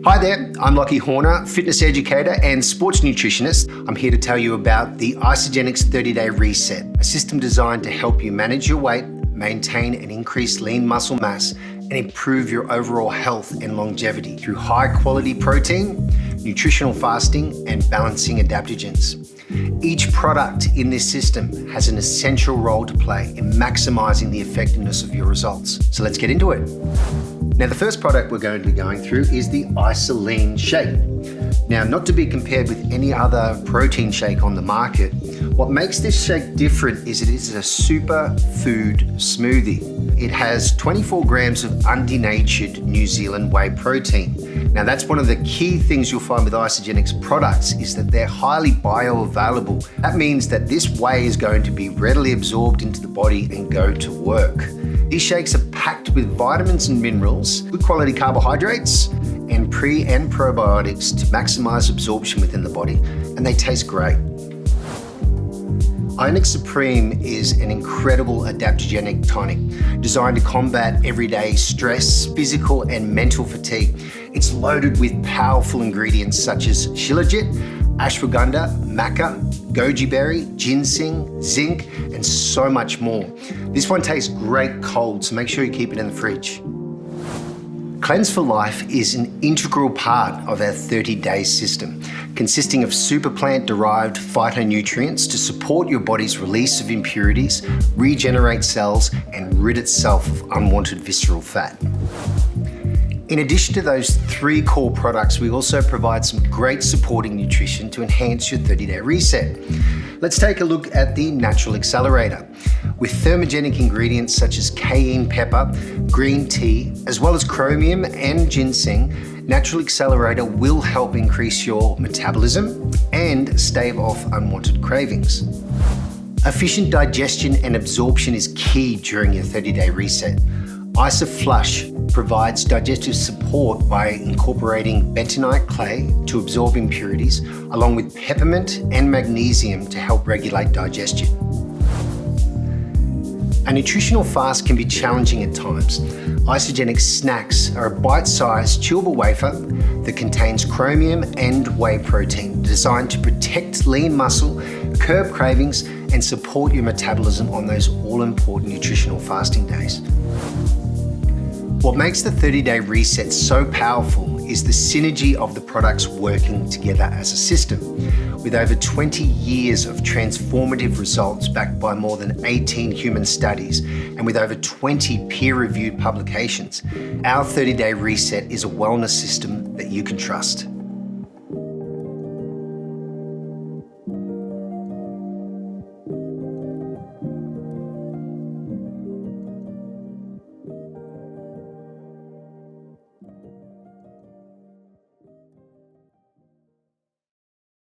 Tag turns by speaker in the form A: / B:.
A: Hi there, I'm Lochi Horner, fitness educator and sports nutritionist. I'm here to tell you about the Isagenix 30-Day Reset, a system designed to help you manage your weight, maintain and increase lean muscle mass, and improve your overall health and longevity through high-quality protein, nutritional fasting, and balancing adaptogens. Each product in this system has an essential role to play in maximizing the effectiveness of your results. So let's get into it. Now, the first product we're going to be going through is the Isagenix shake. Now, not to be compared with any other protein shake on the market, what makes this shake different is it is a superfood smoothie. It has 24 grams of undenatured New Zealand whey protein. Now, that's one of the key things you'll find with Isagenix products is that they're highly bioavailable. That means that this whey is going to be readily absorbed into the body and go to work. These shakes are packed with vitamins and minerals, good quality carbohydrates, and pre and probiotics to maximize absorption within the body, and they taste great. Isagenix Supreme is an incredible adaptogenic tonic designed to combat everyday stress, physical and mental fatigue. It's loaded with powerful ingredients such as shilajit, ashwagandha, maca, goji berry, ginseng, zinc, and so much more. This one tastes great cold, so make sure you keep it in the fridge. Cleanse for Life is an integral part of our 30-day system, consisting of super plant-derived phytonutrients to support your body's release of impurities, regenerate cells, and rid itself of unwanted visceral fat. In addition to those three core products, we also provide some great supporting nutrition to enhance your 30-day reset. Let's take a look at the Natural Accelerator. With thermogenic ingredients such as cayenne pepper, green tea, as well as chromium and ginseng, Natural Accelerator will help increase your metabolism and stave off unwanted cravings. Efficient digestion and absorption is key during your 30-day reset. IsaFlush provides digestive support by incorporating bentonite clay to absorb impurities, along with peppermint and magnesium to help regulate digestion. A nutritional fast can be challenging at times. Isagenix snacks are a bite-sized chewable wafer that contains chromium and whey protein designed to protect lean muscle, curb cravings, and support your metabolism on those all-important nutritional fasting days. What makes the 30-day reset so powerful is the synergy of the products working together as a system. With over 20 years of transformative results backed by more than 18 human studies and with over 20 peer-reviewed publications, our 30-day reset is a wellness system that you can trust.